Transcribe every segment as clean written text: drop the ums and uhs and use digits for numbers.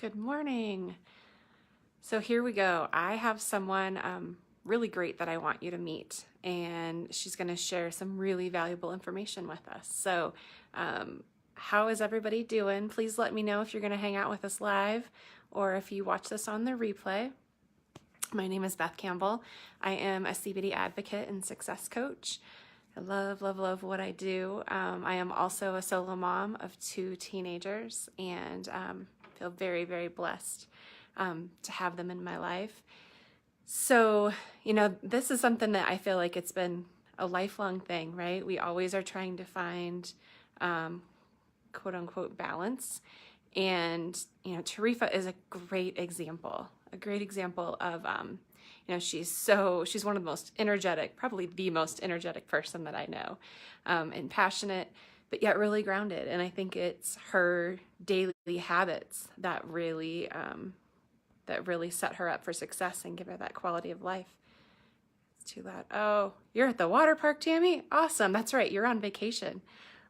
Good morning. So here we go. I have someone really great that I want you to meet, and she's going to share some really valuable information with us. So, how is everybody doing? Please let me know if you're going to hang out with us live or if you watch this on the replay. My name is Beth Campbell. I am a CBD advocate and success coach. I love, love, love what I do. I am also a solo mom of two teenagers and feel very, very blessed to have them in my life. So, this is something that I feel like it's been a lifelong thing, right? We always are trying to find quote unquote balance. And, Tharifa is a great example of, she's one of the most energetic, probably the most energetic person that I know, and passionate, but yet really grounded. And I think it's her daily habits that really set her up for success and give her that quality of life. It's too loud. Oh, you're at the water park, Tammy? Awesome. That's right. You're on vacation.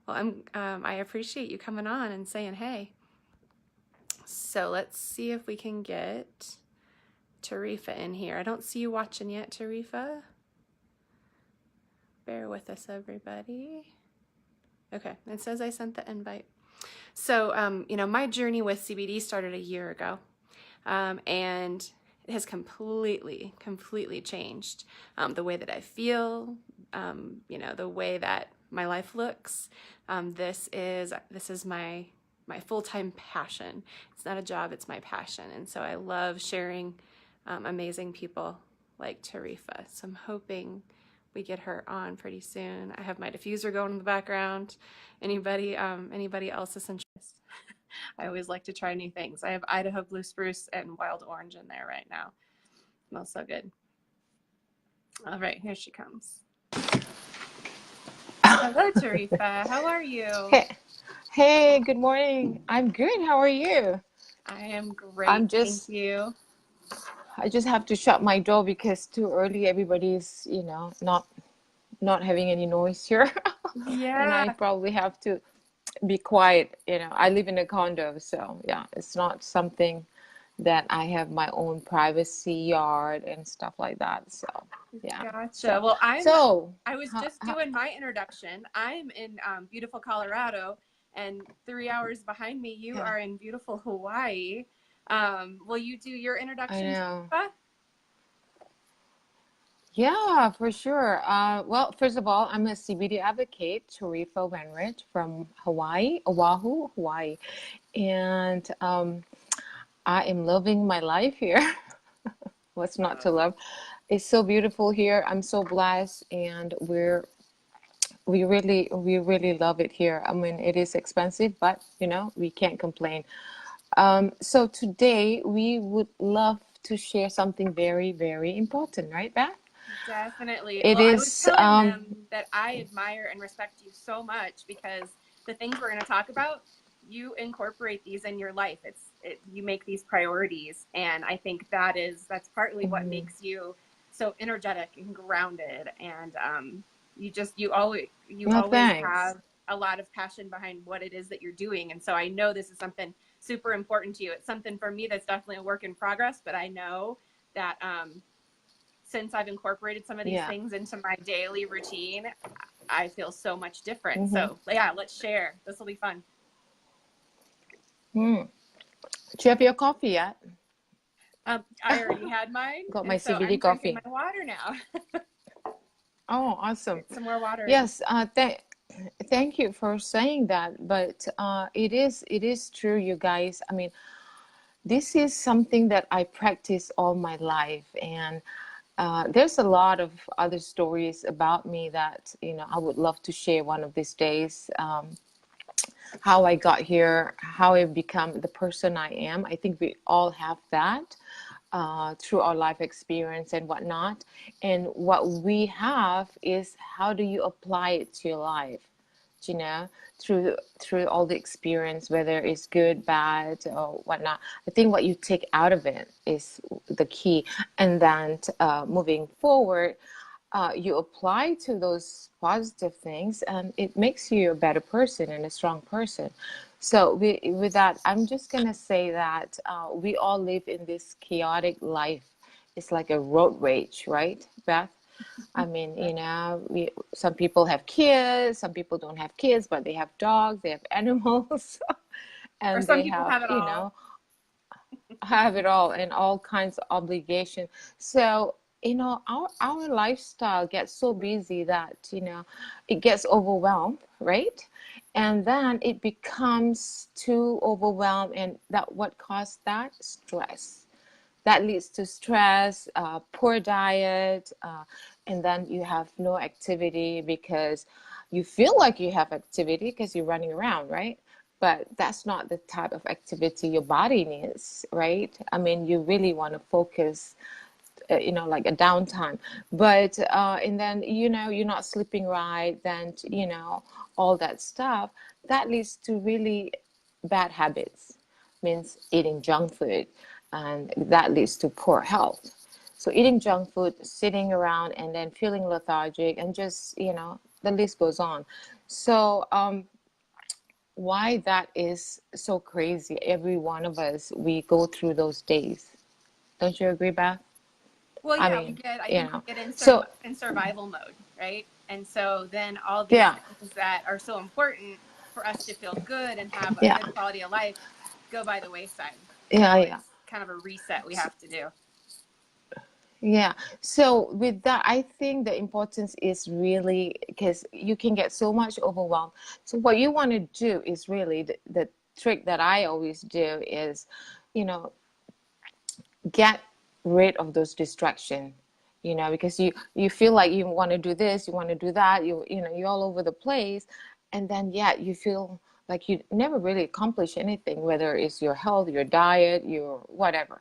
Well, I appreciate you coming on and saying hey. So let's see if we can get Tharifa in here. I don't see you watching yet, Tharifa. Bear with us, everybody. Okay, it says I sent the invite. So, my journey with CBD started a year ago, and it has completely changed the way that I feel, the way that my life looks. This is my full-time passion. It's not a job, it's my passion. And so I love sharing amazing people like Tharifa. So I'm hoping we get her on pretty soon. I have my diffuser going in the background. Anybody else is interested? I always like to try new things. I have Idaho blue spruce and wild orange in there right now. Smells so good. All right, here she comes. Hello, Tharifa. How are you? Hey, good morning. I'm good. How are you? I am great. Thank you. I just have to shut my door because too early everybody's, not having any noise here. And I Yeah. probably have to be quiet. I live in a condo, so yeah, it's not something that I have my own privacy yard and stuff like that. So yeah. Gotcha. Well, I was just doing my introduction. I'm in beautiful Colorado, and 3 hours behind me, you are in beautiful Hawaii. Will you do your introduction? I know. Yeah, for sure. Well, first of all, I'm a CBD advocate, Tharifa Wenrich from Hawaii, Oahu, Hawaii. And I am loving my life here. What's not to love? It's so beautiful here. I'm so blessed, and we really love it here. I mean, it is expensive, but we can't complain. So today we would love to share something very, very important, right, Beth? Definitely. It Well, I is was telling them that I admire and respect you so much because the things we're going to talk about, you incorporate these in your life. You make these priorities, and I think that's partly what makes you so energetic and grounded. And you always have a lot of passion behind what it is that you're doing. And so I know this is something super important to you. It's something for me that's definitely a work in progress, but I know that since I've incorporated some of these things into my daily routine, I feel so much different. So yeah, let's share. This will be fun. Do you have your coffee yet? I already had mine. Got my so CBD I'm coffee. Drinking my water now. Oh, awesome. Some more water. Yes, thank you for saying that. But it is true, you guys. I mean, this is something that I practice all my life, and there's a lot of other stories about me that I would love to share one of these days. How I got here, how I've become the person I am. I think we all have that through our life experience and whatnot. And what we have is, how do you apply it to your life? Through all the experience, whether it's good, bad, or whatnot. I think what you take out of it is the key. And then moving forward, you apply to those positive things, and it makes you a better person and a strong person. So with that, I'm just gonna say that we all live in this chaotic life. It's like a road rage, right, Beth? I mean, some people have kids, some people don't have kids, but they have dogs, they have animals, Or and some they people have, have it all. have it all and all kinds of obligation. So, our lifestyle gets so busy that, it gets overwhelmed, right? And then it becomes too overwhelmed, and that what caused that stress. That leads to stress, poor diet, and then you have no activity because you feel like you have activity because you're running around, right? But that's not the type of activity your body needs, right? I mean, you really want to focus, like a downtime. But and then you're not sleeping right, then all that stuff that leads to really bad habits, means eating junk food, and that leads to poor health. So eating junk food, sitting around, and then feeling lethargic, and just the list goes on. So why that is so crazy, every one of us, we go through those days. Don't you agree, Beth? Well, I yeah, mean, I think we get so in survival mode, right? And so then all these yeah, things that are so important for us to feel good and have a yeah, good quality of life go by the wayside. yeah, yeah. It's kind of a reset we So, have to do. yeah. So with that, I think the importance is really because you can get so much overwhelmed. So what you want to do is really the trick that I always do is, you know, get rid of those distractions. Because you feel like you want to do this, you want to do that, you're all over the place, and then you feel like you never really accomplish anything, whether it's your health, your diet, your whatever.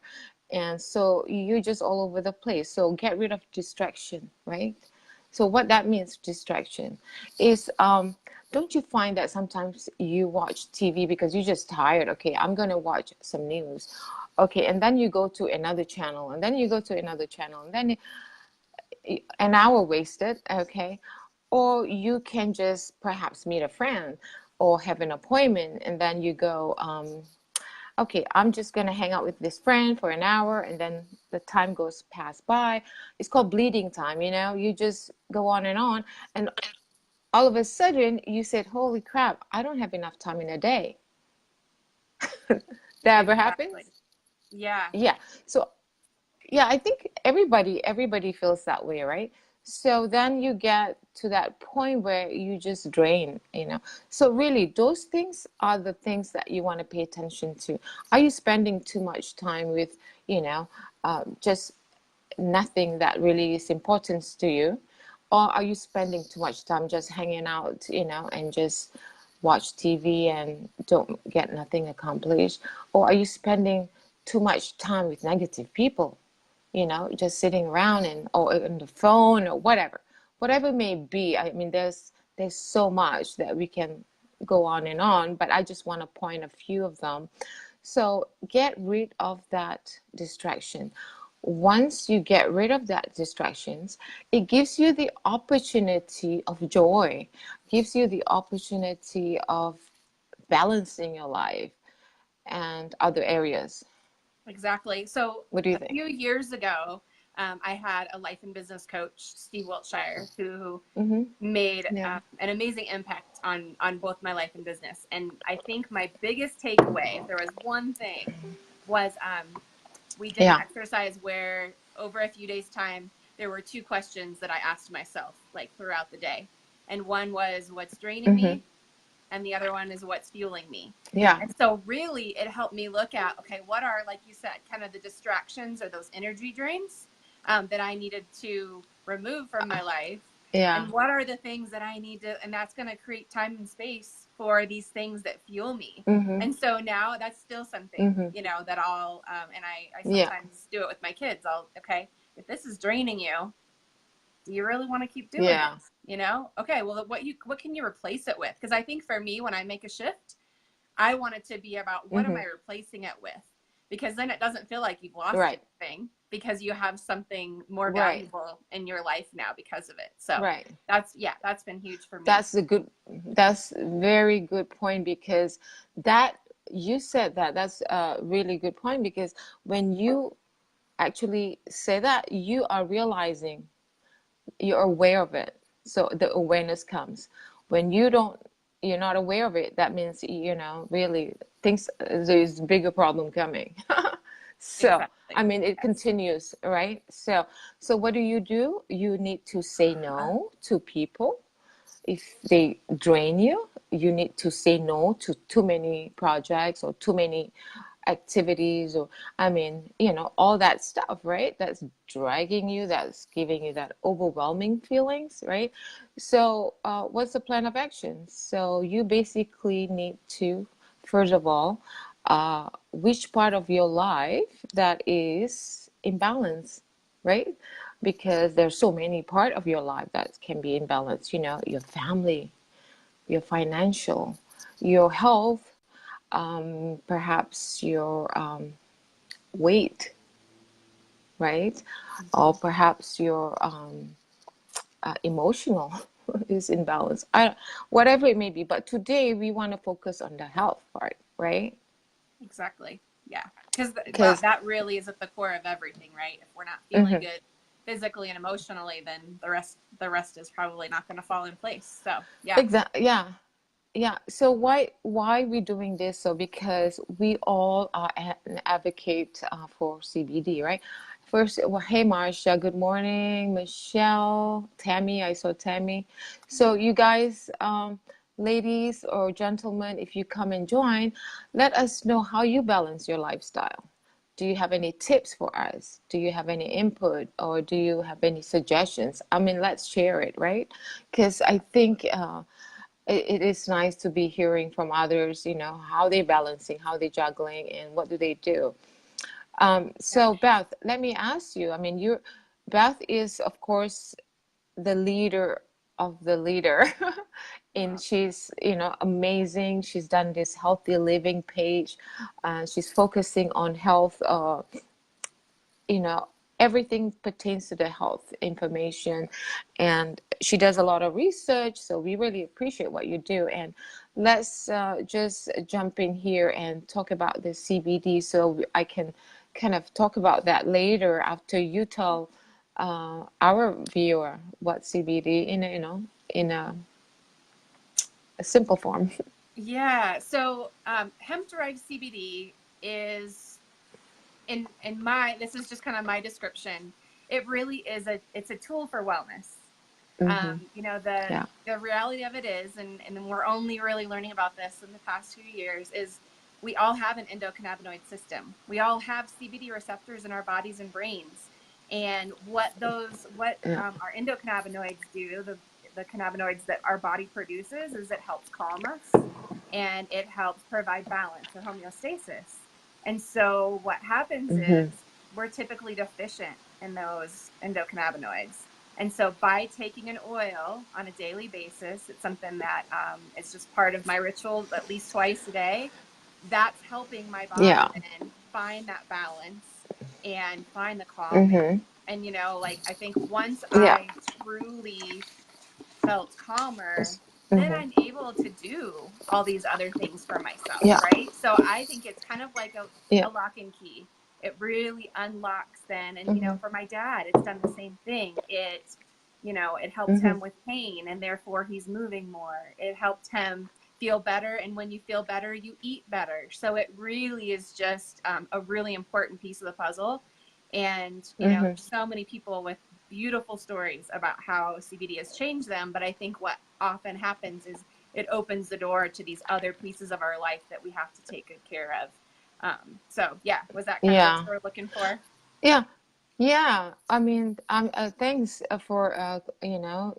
And so you're just all over the place. So get rid of distraction, right? So what that means, distraction, is don't you find that sometimes you watch TV because you're just tired? Okay, I'm gonna watch some news. Okay, and then you go to another channel, and then you go to another channel, and then an hour wasted. Okay, or you can just perhaps meet a friend or have an appointment, and then you go. Okay, I'm just gonna hang out with this friend for an hour, and then the time goes past by. It's called bleeding time. You just go on, and all of a sudden you said, "Holy crap! I don't have enough time in a day." That ever Exactly. happens? Yeah. Yeah. So yeah, I think everybody feels that way, right? So then you get to that point where you just drain, so really those things are the things that you want to pay attention to. Are you spending too much time with just nothing that really is important to you, or are you spending too much time just hanging out, and just watch TV and don't get nothing accomplished? Or are you spending too much time with negative people, just sitting around and or on the phone or whatever it may be? I mean, there's so much that we can go on, but I just want to point a few of them. So get rid of that distraction. Once you get rid of that distractions, it gives you the opportunity of joy, gives you the opportunity of balancing your life and other areas. Exactly. So What do you a think? few years ago, I had a life and business coach, Steve Wiltshire, who Mm-hmm. made Yeah. an amazing impact on both my life and business. And I think my biggest takeaway, if there was one thing, was we did an Yeah. exercise where over a few days' time, there were two questions that I asked myself, like throughout the day. And one was, what's draining Mm-hmm. me? And the other one is, what's fueling me? Yeah. And so really it helped me look at, okay, what are, like you said, kind of the distractions or those energy drains that I needed to remove from my life, Yeah. and what are the things that I need to, and that's going to create time and space for these things that fuel me. Mm-hmm. And so now that's still something, Mm-hmm. that I'll, and I Yeah. sometimes do it with my kids. Okay, if this is draining you, do you really want to keep doing Yeah. this? Okay, well, what can you replace it with? Because I think for me, when I make a shift, I want it to be about what am Mm-hmm. I replacing it with? because then it doesn't feel like you've lost Right. anything because you have something more Right. valuable in your life now because of it. So Right. that's, yeah, that's been huge for me. That's a good, that's a very good point, because that, you said that, that's a really good point, because when you actually say that, you are realizing, you're aware of it. So the awareness comes. When you don't, you're not aware of it, that means, really things, there's bigger problem coming. So, I Exactly. mean, it Yes. continues, right? So what do? You need to say no to people. If they drain you, you need to say no to too many projects or too many activities, or, I mean, all that stuff, right? That's dragging you, that's giving you that overwhelming feelings, right? So what's the plan of action? So you basically need to, first of all, which part of your life that is imbalance, right? Because there's so many part of your life that can be imbalanced, your family, your financial, your health, perhaps your weight, right? Or Mhm. perhaps your emotional is imbalanced. Whatever it may be. But today we want to focus on the health part, right? Exactly. Yeah. Because Because that really is at the core of everything, right? If we're not feeling mm-hmm, good physically and emotionally, then the rest is probably not going to fall in place. So yeah. exactly, yeah. Yeah, so why we doing this? So because we all are an advocate for CBD, right? First, well, hey Marsha, good morning, Michelle, Tammy. I saw Tammy. So you guys, ladies or gentlemen, if you come and join, let us know how you balance your lifestyle. Do you have any tips for us? Do you have any input, or do you have any suggestions? I mean, let's share it, right? Because I think. It is nice to be hearing from others, how they balancing, how they juggling, and what do they do. Yeah. So Beth, let me ask you. I mean, Beth is, of course, the leader of the leader, and Uh, she's, amazing. She's done this healthy living page. She's focusing on health. You know everything pertains to the health information, and she does a lot of research, so we really appreciate what you do. And let's just jump in here and talk about the CBD, so I can kind of talk about that later after you tell our viewer what CBD in a simple form. yeah. So hemp derived CBD is in my this is just kind of my description. It really is it's a tool for wellness. Hmm. The Yeah. reality of it is, and we're only really learning about this in the past few years, is we all have an endocannabinoid system. We all have CBD receptors in our bodies and brains. And what Yeah. our endocannabinoids do, the cannabinoids that our body produces, is it helps calm us and it helps provide balance or homeostasis. And so what happens Hmm. is we're typically deficient in those endocannabinoids. And so by taking an oil on a daily basis, it's something that is just part of my ritual at least twice a day. That's helping my body Yeah. then find that balance and find the calming. Hmm. And, like, I think once Yeah. I truly felt calmer, then Hmm. I'm able to do all these other things for myself, Yeah. right? So I think it's kind of like Yeah. a lock and key. It really unlocks then. And, Hmm. for my dad, it's done the same thing. It helped Hmm. him with pain and therefore he's moving more. It helped him feel better. And when you feel better, you eat better. So it really is just a really important piece of the puzzle. And, Hmm. there's so many people with beautiful stories about how CBD has changed them. But I think what often happens is it opens the door to these other pieces of our life that we have to take good care of. So yeah, was that kind of what Yeah. you were looking for? Yeah. Yeah. I mean, thanks for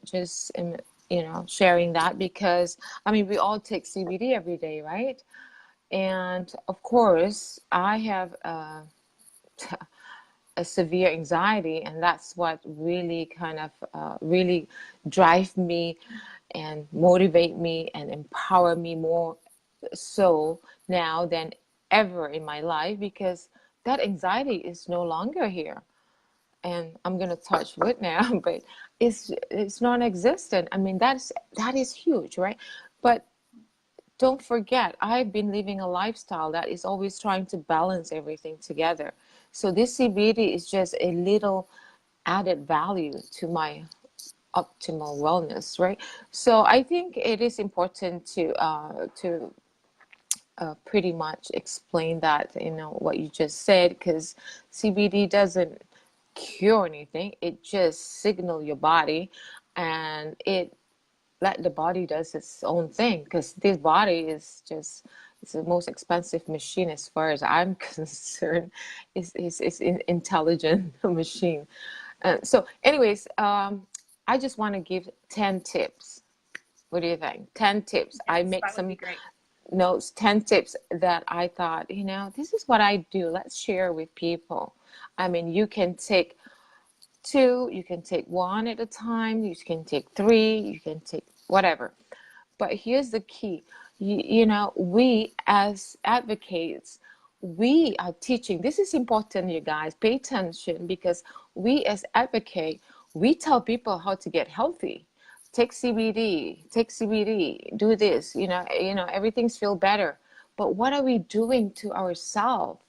just sharing that, because I mean we all take CBD every day, right? And of course, I have a severe anxiety, and that's what really kind of really drive me and motivate me and empower me more so now than ever in my life, because that anxiety is no longer here. And I'm gonna touch wood now, but it's non-existent. I mean, that is huge, right? But don't forget, I've been living a lifestyle that is always trying to balance everything together. So this CBD is just a little added value to my optimal wellness, right? So I think it is important to pretty much explain that, what you just said, because CBD doesn't cure anything. It just signal your body, and it let the body does its own thing, because this body is just, it's the most expensive machine as far as I'm concerned. It's an intelligent machine. So anyways, I just want to give 10 tips. What do you think? 10 tips. I Yes, make that would some be great. notes, 10 tips that I thought, this is what I do. Let's share with people. I mean, you can take two, you can take one at a time, you can take three, you can take whatever. But here's the key. We as advocates, we are teaching. This is important, you guys. Pay attention, because we as advocate, we tell people how to get healthy. Take CBD, do this, everything's feel better. But what are we doing to ourselves?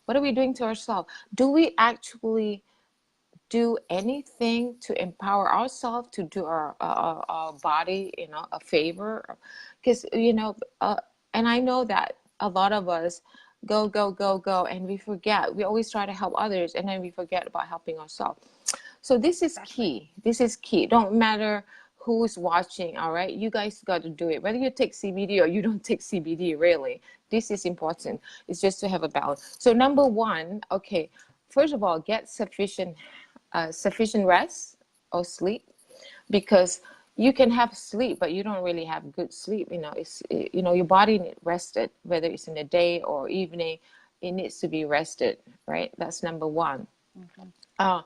What are we doing to ourselves? Do we actually do anything to empower ourselves, to do our body, a favor? Because, and I know that a lot of us go, go, go, go, and we forget. We always try to help others, and then we forget about helping ourselves. So this is Exactly. key. This is key. Don't matter who's watching, all right? You guys got to do it. Whether you take CBD or you don't take CBD, really, this is important. It's just to have a balance. So number one, okay, first of all, get sufficient rest or sleep, because you can have sleep, but you don't really have good sleep. Your body needs rested, whether it's in the day or evening. It needs to be rested, right? That's number one. Mm-hmm. uh,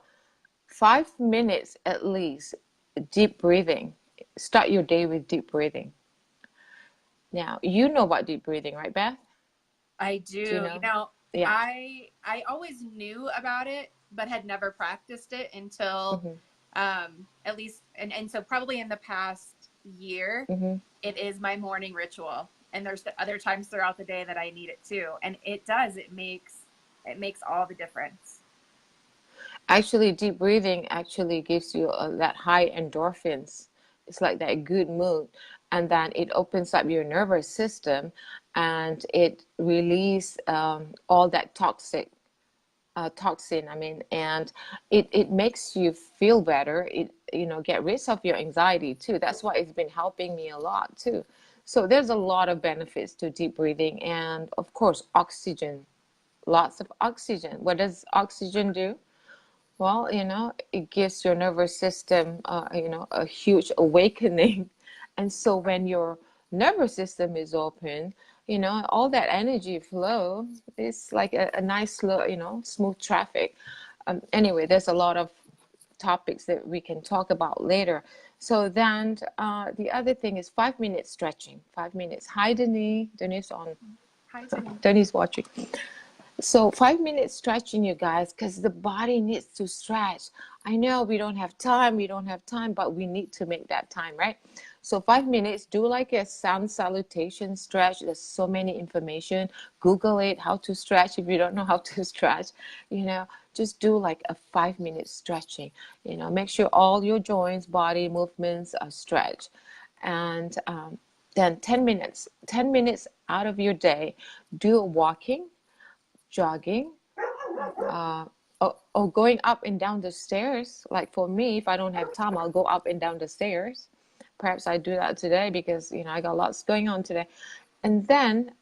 5 minutes at least deep breathing. Start your day with deep breathing. Now, you know about deep breathing, right, Beth? I Do you do. know? Yeah. I always knew about it, but had never practiced it until Hmm. at least and so probably in the past year, Hmm. it is my morning ritual. And there's other times throughout the day that I need it too. And it makes all the difference. Actually, deep breathing actually gives you that high endorphins. It's like that good mood. And then it opens up your nervous system, and it release all that toxin, I mean, and it makes you feel better. It, get rid of your anxiety too. That's why it's been helping me a lot too. So there's a lot of benefits to deep breathing, and of course oxygen. Lots of oxygen. What does oxygen do? Well, it gives your nervous system, a huge awakening. And so when your nervous system is open, all that energy flow is like a nice, slow, smooth traffic. Anyway, there's a lot of topics that we can talk about later. So then the other thing is 5 minutes stretching. 5 minutes. Hi, Denise. Denise on. Hi, Jenny. Denise watching. So 5 minutes stretching, you guys, because the body needs to stretch. I know we don't have time, but we need to make that time, right? So 5 minutes, do like a sun salutation stretch. There's so many information. Google it, how to stretch if you don't know how to stretch. Just do like a 5 minute stretching. Make sure all your joints, body movements are stretched. And then 10 minutes out of your day, do walking, jogging, or going up and down the stairs. Like for me, if I don't have time, I'll go up and down the stairs. Perhaps I do that today because I got lots going on today. And then,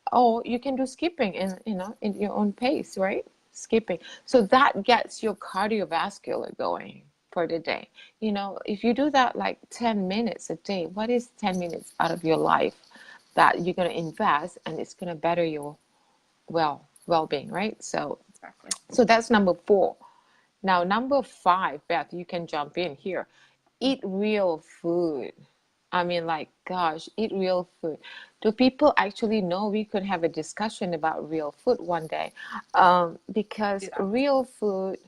you can do skipping in your own pace, right? Skipping. So that gets your cardiovascular going for the day. If you do that like 10 minutes a day, what is 10 minutes out of your life that you're going to invest, and it's going to better your well-being, right? Exactly. So that's number four. Now, number five, Beth, you can jump in here. Eat real food. I mean, like, gosh, eat real food. Do people actually know? We could have a discussion about real food one day, because Do that. real food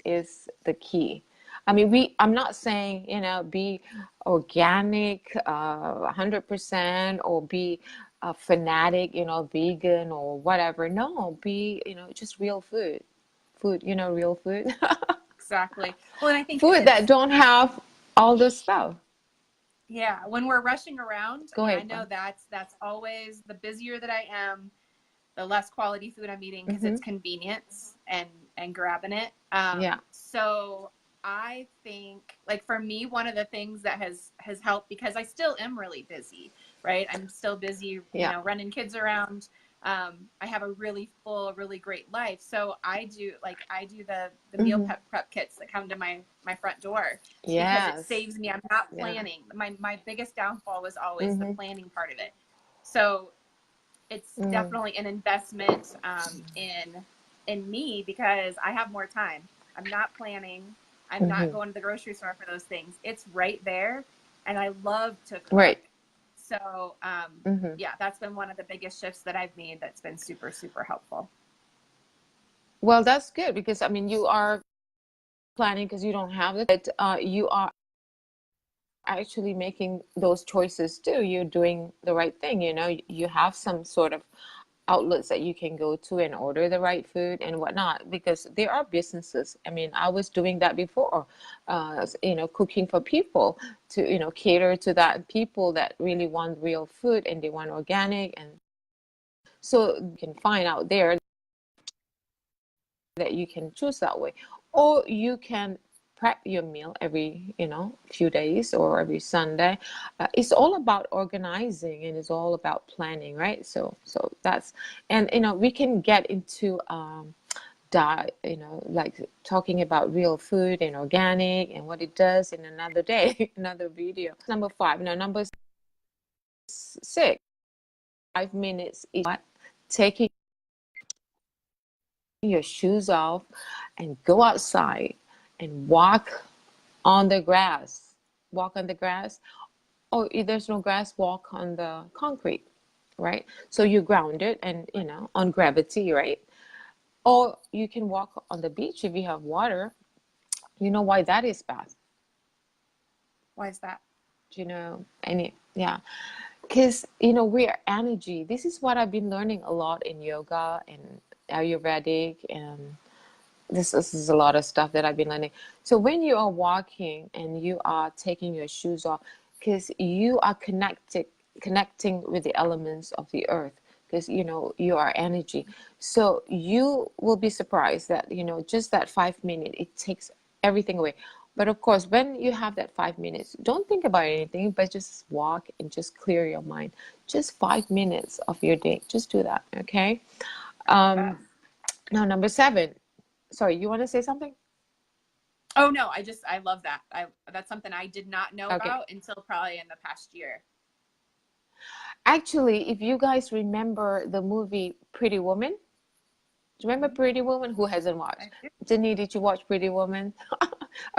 is the key. I mean, I'm not saying, be organic, 100%, or be a fanatic, vegan or whatever. No, be, just real food. Food, real food. Exactly. Well, and I think Food that it's don't have all the stuff. yeah, when we're rushing around, Go I ahead, know Gwen. that's always the busier that I am, the less quality food I'm eating because Mm-hmm. it's convenience and grabbing it. Yeah. So I think like for me, one of the things that has helped because I still am really busy, right? I'm still busy, Yeah. running kids around. I have a really full, really great life. So I do the meal Mm-hmm. prep kits that come to my front door because it Yes. saves me. I'm not Yeah. planning. My biggest downfall was always the Mm-hmm. planning part of it. So it's Mm-hmm. definitely an investment in me because I have more time. I'm not planning. I'm not Mm-hmm. going to the grocery store for those things. It's right there, and I love to cook. Right. So Mm-hmm. yeah, that's been one of the biggest shifts that I've made. That's been super super helpful. Well, that's good because I mean you are planning because you don't have it, but you are actually making those choices too. You're doing the right thing, you have some sort of outlets that you can go to and order the right food and whatnot because there are businesses. I mean, I was doing that before, cooking for people to, cater to that people that really want real food and they want organic. And so you can find out there that you can choose that way, or you can prep your meal every few days or every Sunday. It's all about organizing and it's all about planning, right? So that's, and we can get into diet, like talking about real food and organic and what it does in another day, another video. Number five. Now, number six, 5 minutes is what? Taking your shoes off and go outside and walk on the grass. Walk on the grass. Or if there's no grass, walk on the concrete, right? So you're grounded and, on gravity, right? Or you can walk on the beach if you have water. You know why that is bad? Why is that? Do you know any? Yeah. Because, we're energy. This is what I've been learning a lot in yoga and Ayurvedic, and this is a lot of stuff that I've been learning. So when you are walking and you are taking your shoes off, because you are connecting with the elements of the earth, because you are energy. So you will be surprised that just that 5 minute it takes everything away. But of course, when you have that 5 minutes, don't think about anything, but just walk and just clear your mind. Just 5 minutes of your day. Just do that, okay? Yeah. Um, Now, number seven. Sorry, you want to say something? Oh no, I love that. That's something I did not know Okay. about until probably in the past year. Actually, if you guys remember the movie Pretty Woman, do you remember Mhm. Pretty Woman? Who hasn't watched? I do. Jenny, did you watch Pretty Woman?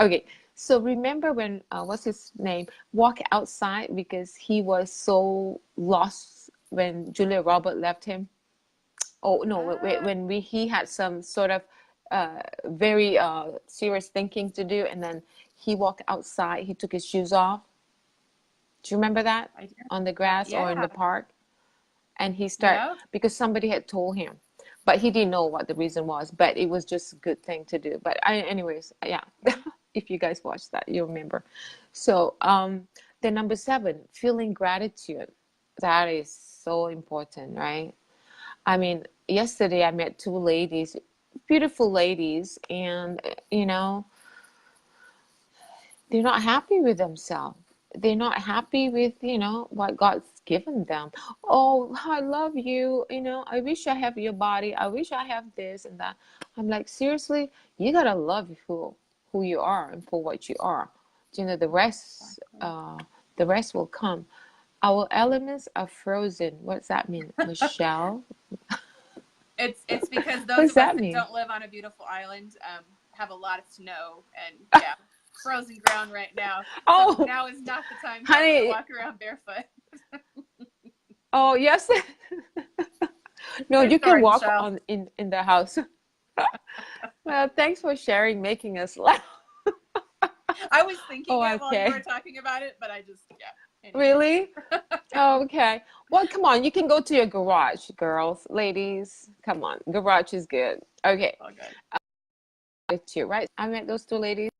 Okay. So remember when what's his name? Walk outside because he was so lost when Julia Roberts left him. Oh no, Ah, when he had some sort of very serious thinking to do, and then he walked outside. He took his shoes off. Do you remember that? I do. On the grass or in Yeah. the park? And he started Yep. because somebody had told him, but he didn't know what the reason was, but it was just a good thing to do. But anyways, yeah. If you guys watched that, you remember. So the number seven, feeling gratitude. That is so important, right? I mean, yesterday I met two ladies, beautiful ladies, and they're not happy with themselves. They're not happy with, what God's given them. Oh, I love you. I wish I have your body. I wish I have this and that. I'm like, seriously, you gotta love who you are and for what you are. The rest, Exactly. the rest will come. Our elements are frozen. What's that mean, Michelle? It's because What those does of us that that mean? don't live on a beautiful island have a lot of snow and yeah. frozen ground right now. So Oh, now is not the time to honey. walk around barefoot. Oh, yes. No, True you can story, walk Michelle. on in the house. Well, thanks for sharing, making us laugh. I was thinking Oh, it while you were okay. talking about it, but I just, yeah. Anyway. Really? Oh, okay. Well, come on. You can go to your garage, girls, ladies. Come on. Garage is good. Okay. All good. It's you, right? I met those two ladies.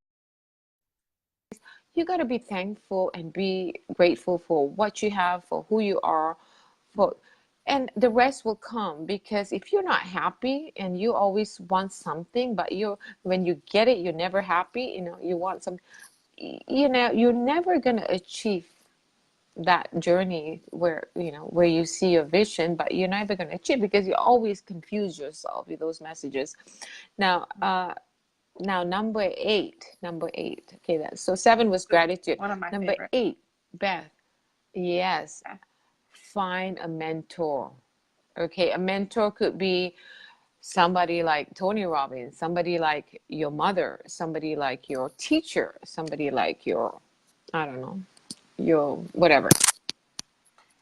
You got to be thankful and be grateful for what you have, for who you are, for and the rest will come, because if you're not happy and you always want something, but you when you get it, you're never happy, you want some, you're never going to achieve that journey where you see your vision, but you're never going to achieve because you always confuse yourself with those messages. Now, number eight. Okay, so 7 was gratitude. One of my Number favorites. 8, Beth. Yes, Okay. find a mentor. Okay, a mentor could be somebody like Tony Robbins, somebody like your mother, somebody like your teacher, somebody like your, I don't know, your whatever.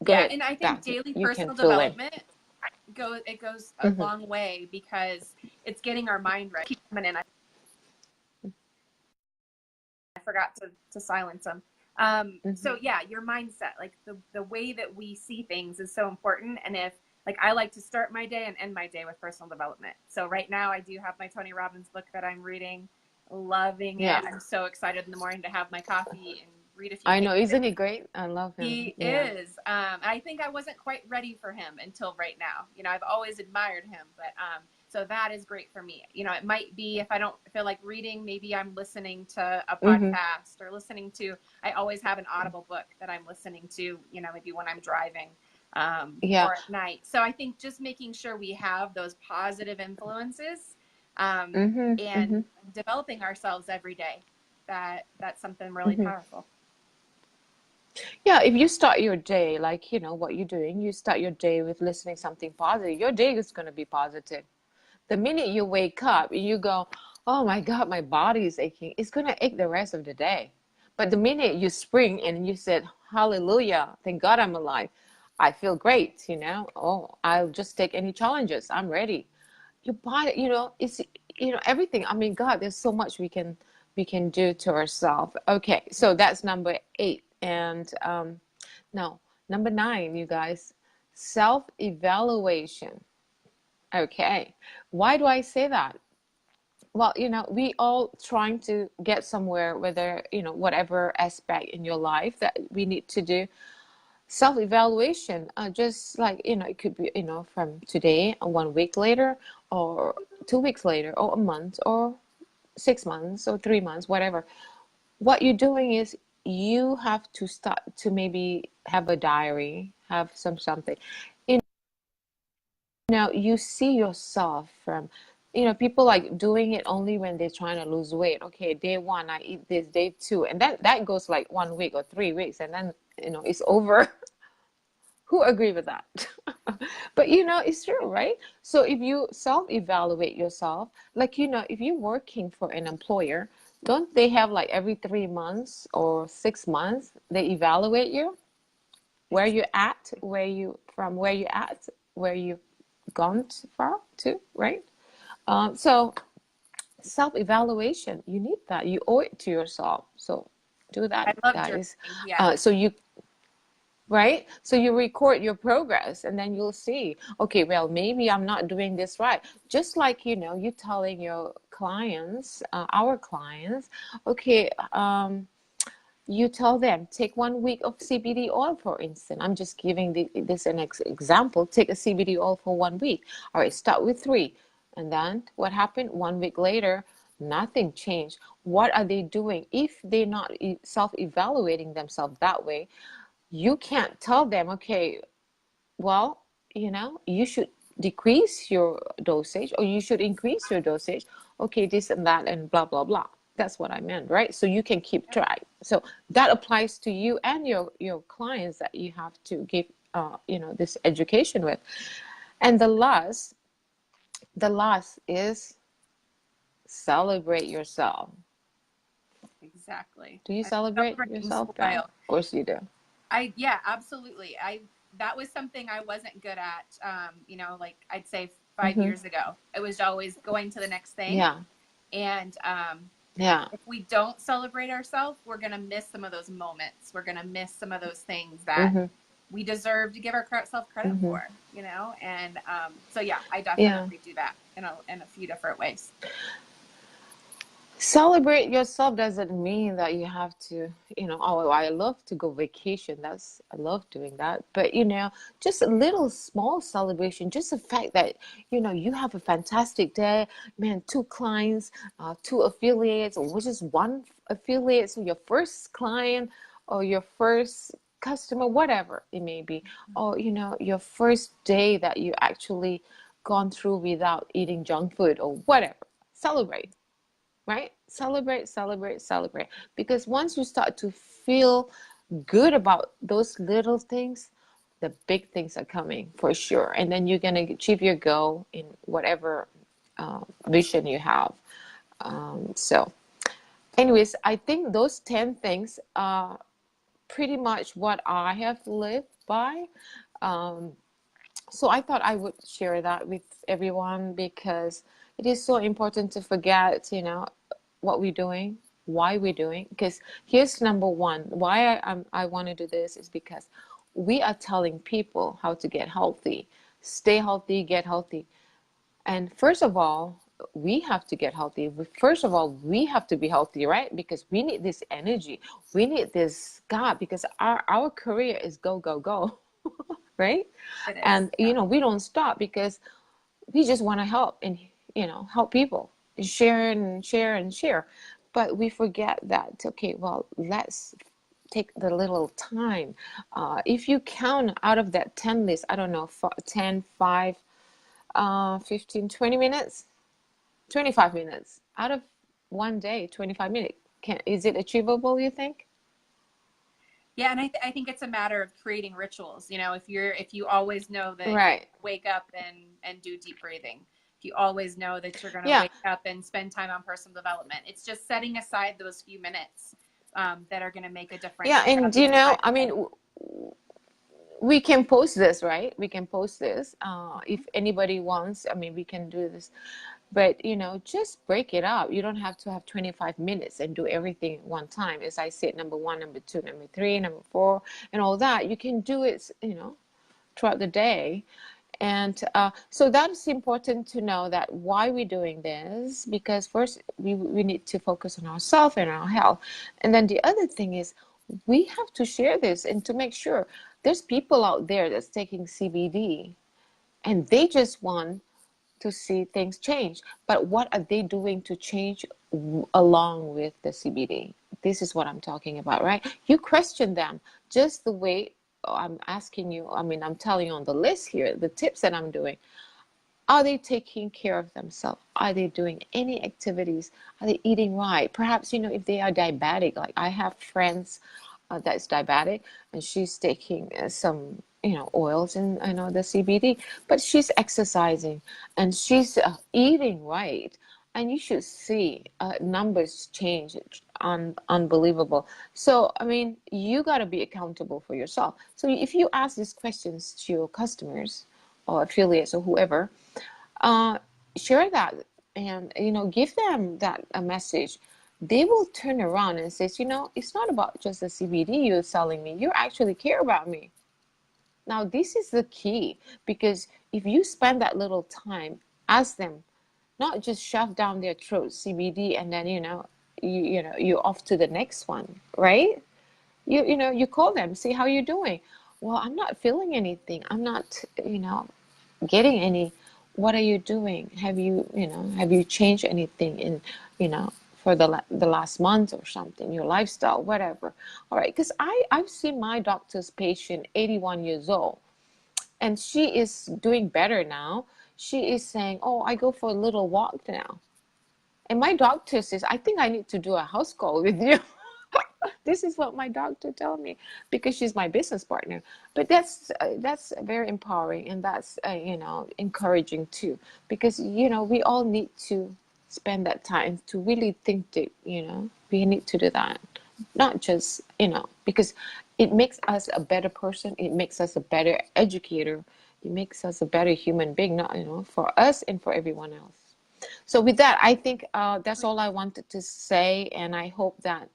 Go Yeah, ahead, and I think Beth. daily You can personal fill in. development goes a Hmm. long way because it's getting our mind right. Keep coming in. I forgot to silence them. Hmm. So yeah, your mindset, like the way that we see things is so important. And if like I like to start my day and end my day with personal development. So right now I do have my Tony Robbins book that I'm reading, loving it. Yeah, I'm so excited in the morning to have my coffee and read a few I know. pages. Isn't he great? I love him. He Yeah. is. I think I wasn't quite ready for him until right now. You know, I've always admired him, but so that is great for me. You know, it might be if I don't feel like reading, maybe I'm listening to a Hmm. podcast or listening to. I always have an Audible book that I'm listening to. You know, maybe when I'm driving Yeah. or at night. So I think just making sure we have those positive influences Hmm. Hmm. and developing ourselves every day. That's something really Hmm. powerful. Yeah, if you start your day like what you're doing, you start your day with listening something positive, your day is going to be positive. The minute you wake up, you go, oh my God, my body is aching. It's going to ache the rest of the day. But the minute you spring and you said, hallelujah, thank God I'm alive. I feel great. Oh, I'll just take any challenges. I'm ready. Your body, it's, everything. I mean, God, there's so much we can do to ourselves. Okay, so that's number 8. And now, number 9, you guys, self-evaluation. Okay. Why do I say that? Well, we all trying to get somewhere, whether, whatever aspect in your life that we need to do. Self-evaluation, just like, it could be, from today, 1 week later, or 2 weeks later, or a month, or 6 months, or 3 months, whatever. What you're doing is you have to start to maybe have a diary, have something. Now you see yourself from, people like doing it only when they're trying to lose weight. Okay, day 1 I eat this, day 2, and that goes like 1 week or 3 weeks, and then it's over. Who agree with that? But it's true, right? So if you self-evaluate yourself, like if you're working for an employer, don't they have like every 3 months or 6 months they evaluate you? Where you at, where you at, where you've gone far to, right? So self-evaluation, you need that. You owe it to yourself. So do that, I love guys. journaling. Yeah. So you Right? So you record your progress and then you'll see, okay, well, maybe I'm not doing this right. Just like, you telling your clients, our clients, okay, you tell them take 1 week of CBD oil, for instance. I'm just giving this an example. Take a CBD oil for 1 week. All right, start with 3. And then what happened? 1 week later, nothing changed. What are they doing? If they're not self-evaluating themselves that way, you can't tell them, okay, well, you should decrease your dosage or you should increase your dosage. Okay, this and that and blah, blah, blah. That's what I meant, right? So you can keep track. So that applies to you and your clients that you have to give, this education with. And the last is celebrate yourself. Exactly. Do you I celebrate celebrating yourself, Val? spoil. Of course you do. Yeah, absolutely. That was something I wasn't good at. Like I'd say 5 years ago, it was always going to the next thing. Yeah. And Yeah. if we don't celebrate ourselves, we're going to miss some of those moments. We're going to miss some of those things that Mm-hmm. we deserve to give ourselves credit Mm-hmm. for, And so, yeah, I Yeah. definitely do that in a few different ways. Celebrate yourself doesn't mean that you have to, oh, I love to go vacation. I love doing that. But, just a little small celebration, just the fact that, you have a fantastic day, man, two clients, two affiliates, or just one affiliate, so your first client or your first customer, whatever it may be, or, your first day that you actually gone through without eating junk food or whatever. Celebrate, right? Celebrate, celebrate, celebrate. Because once you start to feel good about those little things, the big things are coming for sure. And then you're going to achieve your goal in whatever vision you have. So, anyways, I think those 10 things are pretty much what I have lived by. Um, so I thought I would share that with everyone because it is so important to forget, what we're doing, why we're doing. Because here's number one, why I want to do this is because we are telling people how to get healthy, stay healthy, get healthy. And first of all, we have to get healthy. First of all, we have to be healthy, right? Because we need this energy. We need this God because our career is go, go, go, right? It is. And, Yeah. we don't stop because we just want to help and, help people and share and share and share. But we forget that, okay, well, let's take the little time. If you count out of that 10 list, I don't know, 10, 5, 15, 20 minutes, 25 minutes out of one day, 25 minutes. Is it achievable, you think? Yeah, and I think it's a matter of creating rituals. If you always know that you Right. wake up and do deep breathing, if you always know that you're going to Yeah. wake up and spend time on personal development, it's just setting aside those few minutes that are going to make a difference Yeah. And, throughout the entire I day. mean, we can post this, right? We can post this. If anybody wants, I mean, we can do this. But, just break it up. You don't have to have 25 minutes and do everything at one time. As I said, number one, number two, number three, number four, and all that. You can do it, throughout the day. And so that's important to know that why we're doing this, because first we need to focus on ourselves and our health. And then the other thing is we have to share this and to make sure there's people out there that's taking CBD and they just want to see things change. But what are they doing to change along with the CBD? This is what I'm talking about, right? You question them just the way I'm asking you. I mean, I'm telling you on the list here, the tips that I'm doing. Are they taking care of themselves? Are they doing any activities? Are they eating right? Perhaps, if they are diabetic, like I have friends that's diabetic and she's taking some, oils and I know the CBD, but she's exercising and she's eating right. And you should see numbers change, unbelievable. So, I mean, you got to be accountable for yourself. So if you ask these questions to your customers or affiliates or whoever, uh, share that and give them that a message. They will turn around and says, it's not about just the CBD you're selling me, you actually care about me. Now this is the key, because if you spend that little time, ask them, not just shove down their throat CBD and then you're off to the next one, right? You call them, see how you're doing. Well, I'm not feeling anything, I'm not getting any. What are you doing? Have you changed anything in you know for the last month or something, your lifestyle, whatever? All right, because I've seen my doctor's patient, 81 years old, and she is doing better now. She is saying, oh, I go for a little walk now, and my doctor says, I think I need to do a house call with you. This is what my doctor told me, because she's my business partner. But that's very empowering, and that's encouraging too, because we all need to spend that time to really think deep, we need to do that. Not just, because it makes us a better person, it makes us a better educator, it makes us a better human being, not, for us and for everyone else. So with that, I think that's all I wanted to say, and I hope that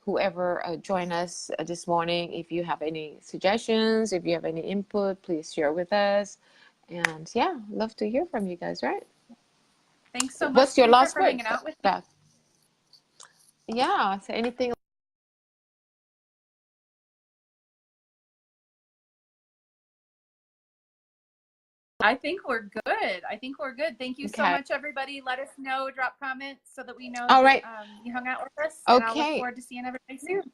whoever joined us this morning, if you have any suggestions, if you have any input, please share with us. And yeah, love to hear from you guys, right? Thanks so much, What's your Tharifa, last for hanging words, out with me. Beth? Yeah, so anything. I think we're good. I think we're good. Thank you so Okay. much, everybody. Let us know, drop comments so that we know All that right. you hung out with us. And I'll look Okay. forward to seeing everybody soon.